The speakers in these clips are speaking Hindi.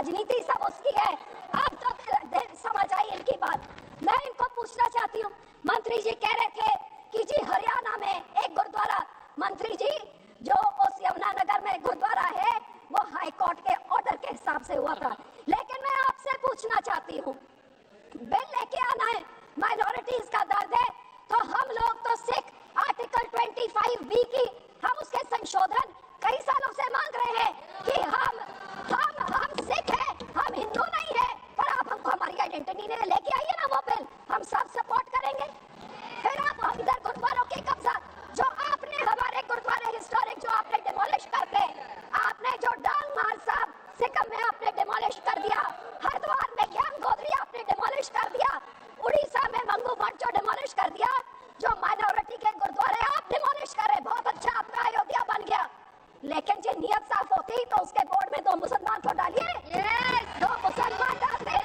राजनीति सब उसकी है। आप तो समझ आई इनकी बात। मैं इनको पूछना चाहती हूँ, मंत्री जी कह रहे थे कि जी हरियाणा में एक गुरुद्वारा, मंत्री जी जो उस यमुनानगर में गुरुद्वारा है वो हाई कोर्ट के ऑर्डर के हिसाब से हुआ था। लेकिन मैं आपसे पूछना चाहती हूँ, बिल लेके आना है, माइनॉरिटीज का दर्द है, तो हम लोग तो सिख आर्टिकल 25B की हम उसके संशोधन कई सालों से मांग रहे हैं कि हम सिख हैं, हम हिंदू नहीं है, पर आप हमको हमारी आइडेंटिटी नहीं लेके आइए ना वो बिल, हम सब सपोर्ट करेंगे। फिर आप इधर गुरुद्वारों के कब्जा जो आपने हमारे गुरुद्वारे हिस्टोरिक जो आपने डिमोलिश करके, आपने जो डांग माल साहब सिक्किम में आपने डिमोलिश कर दिया, हरिद्वार में ज्ञान गोदरी आपने डिमोलिश कर दिया, उड़ीसा में मंगू मठ जो डिमोलिश कर दिया, जो माइनॉरिटी के गुरुद्वारे आप डिमोलिश करे, बहुत अच्छा आपका अयोध्या बन गया। लेकिन जो नियत साफ होती तो उसके बोर्ड में 2 मुसलमान को डालिए, 2 मुसलमान डालते,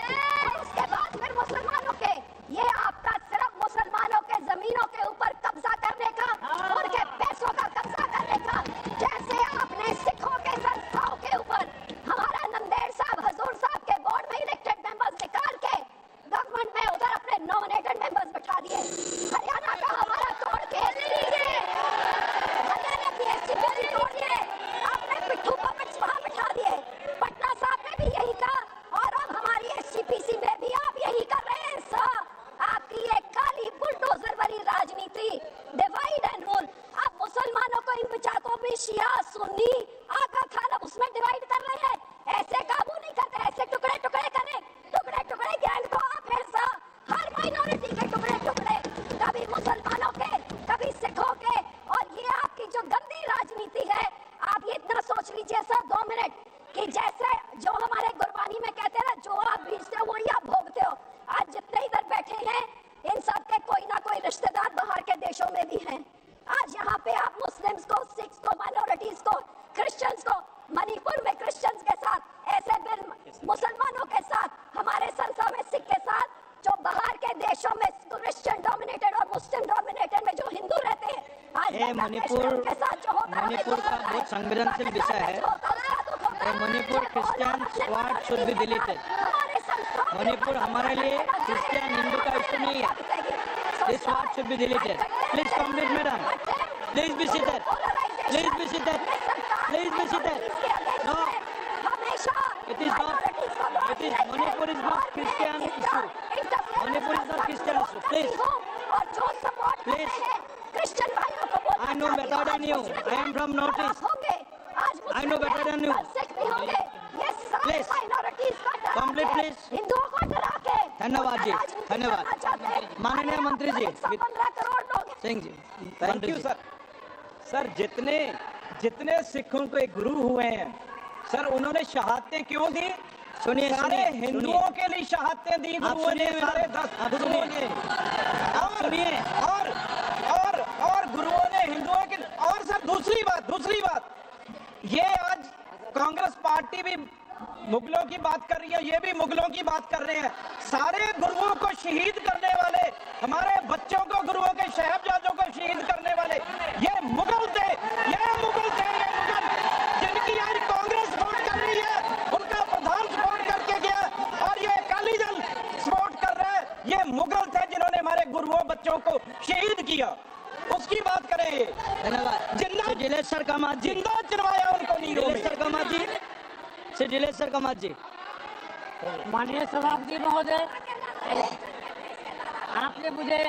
और उसके बाद फिर मुसलमानों के, ये आपका सिर्फ मुसलमानों के जमीनों के ऊपर कब्जा करने का, उनके पैसों का कब्जा करने का, जैसे आपने सिखों के संस्थाओं के ऊपर हमारा नंदेड़ साहब हजूर साहब के बोर्ड में इलेक्टेड मेंबर्स निकाल के गवर्नमेंट में उधर अपने नॉमिनेटेड मेंबर्स बैठा दिए। हरियाणा का हमारा तोड़ के हरियाणा की एसजीपीसी तोड़ दिए, आपने पिट्ठू पपेट्स वहां बैठा दिए। पटना साहब ने भी यही कहा और अब हमारी एसजीपीसी में भी आप यही कर रहे हैं। आपकी ये काली बुलडोजर वाली राजनीति, डिवाइड एंड रूल, आप मुसलमानों को इन पिछातों में शिया सुन्नी आका खान अब उसमें डिवाइड कर रहे हैं। ऐसे काबू नहीं करते, ऐसे टुकड़े टुकड़े करें, टुकड़े टुकड़े गैंग को आप ऐसा हर माइनॉरिटी के टुकड़े टुकड़े, कभी मुसलमानों के कभी सिखों के, और ये आपकी जो गंदी राजनीति है। आप ये इतना सोच लीजिए सर 2 मिनट कि जैसे जो हमारे गुरबानी में कहते हैं ना, जो आप बीजते हो वही आप भोगते हो। आज जितने इधर बैठे हैं इन सब के कोई ना कोई रिश्तेदार बाहर के देशों में भी हैं। आज यहाँ पे आप मुस्लिम्स को, सिख्स को, माइनॉरिटीज को, क्रिश्चियंस को, मणिपुर में क्रिश्चियंस के साथ ऐसे बिल, मुसलमानों के साथ, हमारे संसद में सिख के साथ, जो बाहर के देशों में क्रिश्चियन डोमिनेटेड और मुस्लिम डोमिनेटेड में जो हिंदू रहते हैं, आज मणिपुर के साथ जो होता है, मणिपुर का बहुत संवेदनशील विषय है। Manipur Christian ward should be deleted. Manipur हमारे लिए क्रिश्चियन हिंदू का इश्यू नहीं है। This ward should be deleted. Please complete madam, please be seated, please be seated, please be seated. No, it is not, it is, Manipur is not Christian issue. Manipur is not Christian issue. Please, please. I know better than you. I am from Northeast. I know better than you. Please, complete please. धन्यवाद जी, धन्यवाद। माननीय मंत्री जी, Singh ji, thank you sir. Sir जितने सिखों के गुरु हुए हैं सर, उन्होंने शहादतें क्यों दी? सुनिए, सारे हिंदुओं के लिए शहादतें दी गुरुओं ने, सारे 10 गुरुओं ने। और गुरुओं ने हिंदुओं के। और सर दूसरी बात, ये आज कांग्रेस पार्टी भी मुगलों की बात कर रही है, ये भी मुगलों की बात कर रहे हैं। सारे गुरुओं को शहीद करने वाले, हमारे बच्चों को, गुरुओं के साहिबजादों को शहीद करने वाले ये मुगल थे, जिनकी आज कांग्रेस सपोर्ट कर रही है, उनका प्रधान सपोर्ट करके गया और ये अकाली दल सपोर्ट कर रहा है। ये मुगल थे जिन्होंने हमारे गुरुओं बच्चों को शहीद किया, उसकी बात करें। धन्यवाद। जिलेश्वर कामत जी, जिंदा चलवाया उनको नीरों में। कामत जी, श्री जिलेश्वर कामत जी। माननीय सभापति महोदय, आपने मुझे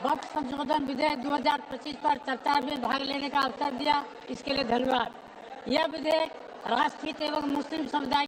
वक्फ संशोधन विधेयक 2025 पर चर्चा में भाग लेने का अवसर दिया, इसके लिए धन्यवाद। यह विधेयक राष्ट्रहित एवं मुस्लिम समुदाय